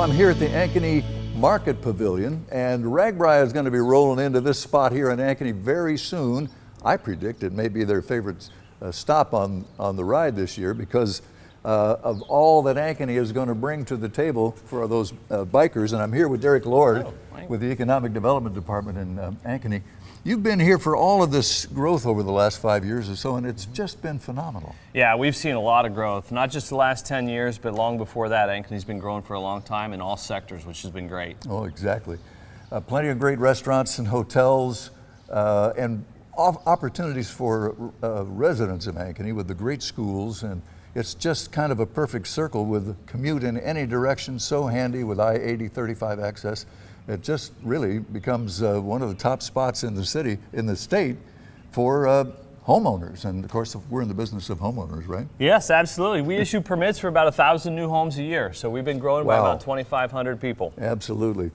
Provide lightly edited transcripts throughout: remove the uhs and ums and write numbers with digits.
I'm here at the Ankeny Market Pavilion, and RAGBRAI is going to be rolling into this spot here in Ankeny very soon. I predict it may be their favorite stop on the ride this year because of all that Ankeny is going to bring to the table for those bikers. And I'm here with Derek Lord with the Economic Development Department in Ankeny. You've been here for all of this growth over the last 5 years or so, and it's just been phenomenal. Yeah, we've seen a lot of growth, not just the last 10 years, but long before that. Ankeny's been growing for a long time in all sectors, which has been great. Oh, exactly. Plenty of great restaurants and hotels and opportunities for residents of Ankeny with the great schools, and it's just kind of a perfect circle with commute in any direction, so handy with I-80 35 access. It just really becomes one of the top spots in the city, in the state, for homeowners. And of course, we're in the business of homeowners, right? Yes, absolutely. We issue permits for about 1,000 new homes a year. So we've been growing by about 2,500 people. Absolutely.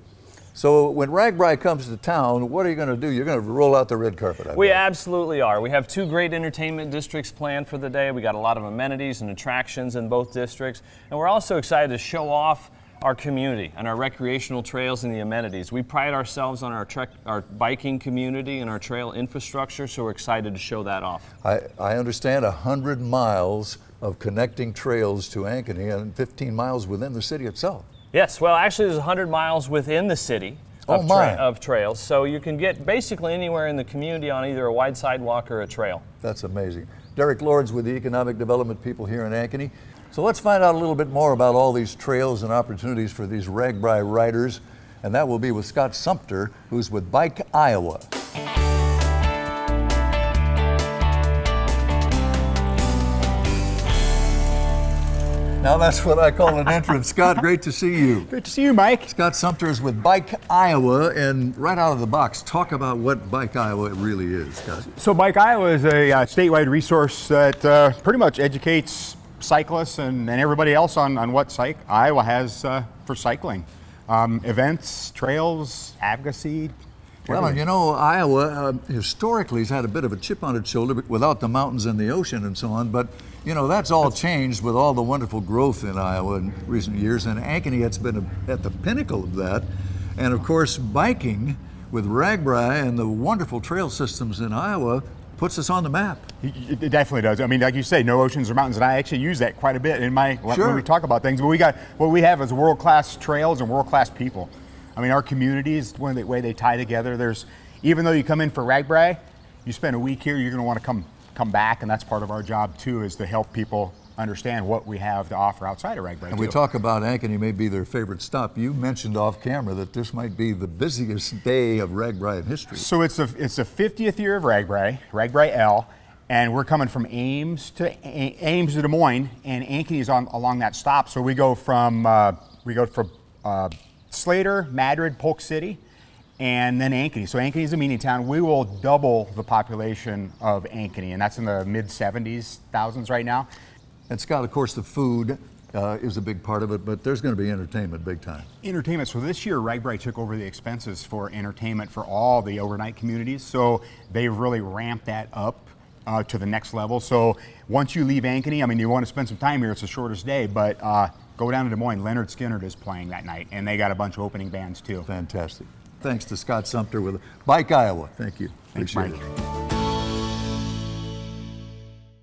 So when RAGBRAI comes to town, what are you going to do? You're going to roll out the red carpet, I bet. We absolutely are. We have 2 great entertainment districts planned for the day. We got a lot of amenities and attractions in both districts. And we're also excited to show off our community and our recreational trails and the amenities. We pride ourselves on our biking community and our trail infrastructure, so we're excited to show that off. I understand 100 miles of connecting trails to Ankeny and 15 miles within the city itself. Yes, well actually there's 100 miles within the city of trails, so you can get basically anywhere in the community on either a wide sidewalk or a trail. That's amazing. Derek Lord's with the Economic Development people here in Ankeny. So let's find out a little bit more about all these trails and opportunities for these RAGBRAI riders, and that will be with Scott Sumpter, who's with BikeIowa. Now that's what I call an entrance. Scott, great to see you. Great to see you, Mike. Scott Sumpter is with BikeIowa, and right out of the box, talk about what BikeIowa really is, Scott. So BikeIowa is a statewide resource that pretty much educates cyclists and everybody else on what Iowa has for cycling. Events, trails, advocacy. Well, and you know, Iowa historically has had a bit of a chip on its shoulder without the mountains and the ocean and so on, but you know, that's all changed with all the wonderful growth in Iowa in recent years, and Ankeny has been at the pinnacle of that. And of course, biking with RAGBRAI and the wonderful trail systems in Iowa puts us on the map. It definitely does. I mean, like you say, no oceans or mountains, and I actually use that quite a bit in when we talk about things. But what we have is world-class trails and world-class people. I mean, our communities, the way they tie together, even though you come in for RAGBRAI, you spend a week here, you're going to want to come back, and that's part of our job too, is to help people understand what we have to offer outside of RAGBRAI. And we talk about Ankeny may be their favorite stop. You mentioned off camera that this might be the busiest day of RAGBRAI in history. So it's the 50th year of RAGBRAI L, and we're coming from Ames to Des Moines, and Ankeny is along that stop. So we go from Slater, Madrid, Polk City, and then Ankeny. So Ankeny is a mini town. We will double the population of Ankeny, and that's in the mid-70s thousands right now. And Scott, of course, the food is a big part of it, but there's going to be entertainment big time. Entertainment. So this year, RAGBRAI took over the expenses for entertainment for all the overnight communities. So they've really ramped that up to the next level. So once you leave Ankeny, I mean, you want to spend some time here, it's the shortest day, but go down to Des Moines. Leonard Skinner is playing that night, and they got a bunch of opening bands too. Fantastic. Thanks to Scott Sumpter with BikeIowa. Thank you. Thanks, Mike.